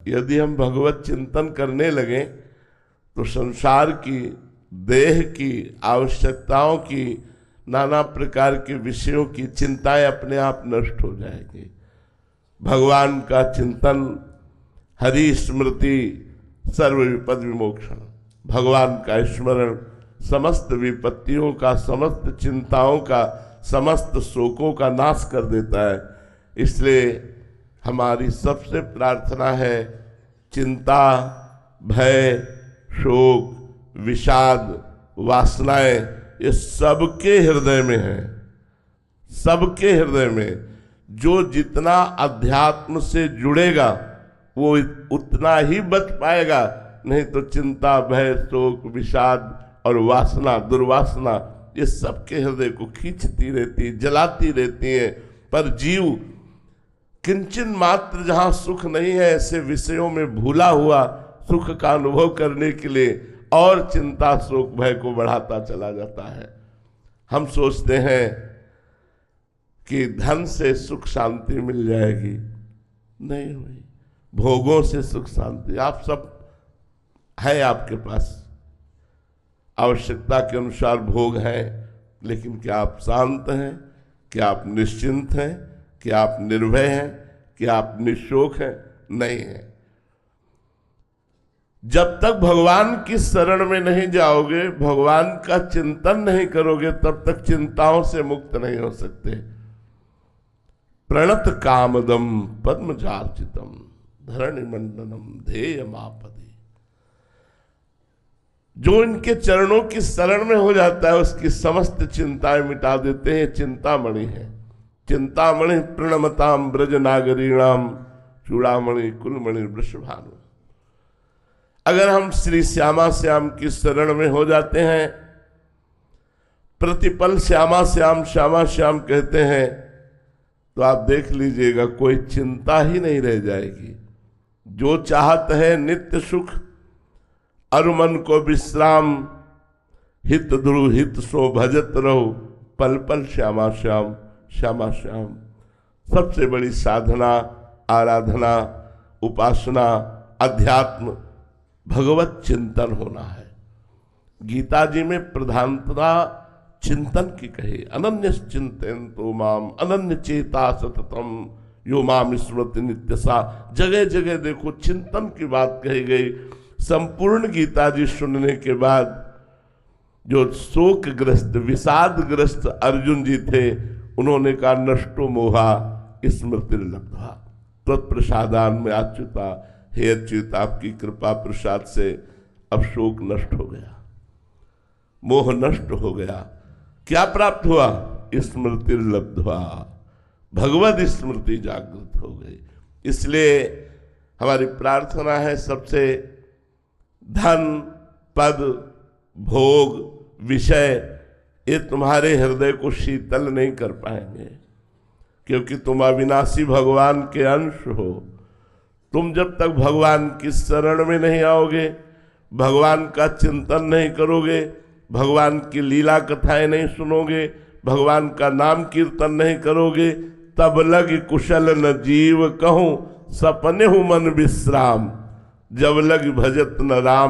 यदि हम भगवत चिंतन करने लगें तो संसार की, देह की आवश्यकताओं की, नाना प्रकार के विषयों की चिंताएं अपने आप नष्ट हो जाएंगी। भगवान का चिंतन, हरि स्मृति सर्व विपद विमोक्षण, भगवान का स्मरण समस्त विपत्तियों का, समस्त चिंताओं का, समस्त शोकों का नाश कर देता है। इसलिए हमारी सबसे प्रार्थना है, चिंता, भय, शोक, विषाद, वासनाएं ये सबके हृदय में है, सबके हृदय में। जो जितना अध्यात्म से जुड़ेगा वो उतना ही बच पाएगा, नहीं तो चिंता, भय, शोक, विषाद और वासना, दुर्वासना ये सबके हृदय को खींचती रहती, जलाती रहती है। पर जीव किंचन मात्र जहां सुख नहीं है, ऐसे विषयों में भूला हुआ सुख का अनुभव करने के लिए और चिंता, शोक, भय को बढ़ाता चला जाता है। हम सोचते हैं कि धन से सुख शांति मिल जाएगी, नहीं हुई। भोगों से सुख शांति, आप सब है, आपके पास आवश्यकता के अनुसार भोग हैं, लेकिन क्या आप शांत हैं? क्या आप निश्चिंत हैं? क्या आप निर्भय हैं? क्या आप निशोक हैं? नहीं है। जब तक भगवान की शरण में नहीं जाओगे, भगवान का चिंतन नहीं करोगे, तब तक चिंताओं से मुक्त नहीं हो सकते। प्रणत कामदम पद्मजार्चितम धरणि मंडनम ध्येयमापदि। जो इनके चरणों की शरण में हो जाता है उसकी समस्त चिंताएं मिटा देते हैं। चिंतामणि है, चिंतामणि प्रणमताम ब्रज नागरीणाम चूड़ामणि कुलमणि वृषभानु। अगर हम श्री श्यामा श्याम की शरण में हो जाते हैं, प्रतिपल श्यामा श्याम श्यामा श्याम कहते हैं, तो आप देख लीजिएगा कोई चिंता ही नहीं रह जाएगी। जो चाहत है नित्य सुख, अरु मन को विश्राम, हित ध्रुव हित सो भजत रहो, पल पल श्यामा श्याम श्यामा श्याम। सबसे बड़ी साधना, आराधना, उपासना, अध्यात्म, भगवत चिंतन होना है। गीता जी में प्रधानता चिंतन की कही, अनन्य चिंतयन्तो माम अनन्य चेता सततम यो माम स्मृति नित्यसा। जगह जगह देखो चिंतन की बात कही गई। संपूर्ण गीता जी सुनने के बाद जो शोकग्रस्त, विषादग्रस्त अर्जुन जी थे, उन्होंने कहा नष्टो मोहा स्मृति लब्ध्वा तत्प्रसादान में अच्युता। हे अच्युत, आपकी कृपा प्रसाद से अब शोक नष्ट हो गया, मोह नष्ट हो गया। क्या प्राप्त हुआ? स्मृति लब्ध्वा, भगवत स्मृति जागृत हो गई। इसलिए हमारी प्रार्थना है, सबसे धन, पद, भोग, विषय ये तुम्हारे हृदय को शीतल नहीं कर पाएंगे, क्योंकि तुम अविनाशी भगवान के अंश हो। तुम जब तक भगवान की शरण में नहीं आओगे, भगवान का चिंतन नहीं करोगे, भगवान की लीला कथाएं नहीं सुनोगे, भगवान का नाम कीर्तन नहीं करोगे, तब लग कुशल न जीव कहूं, सपने हूं मन विश्राम, जब लग भजत न राम।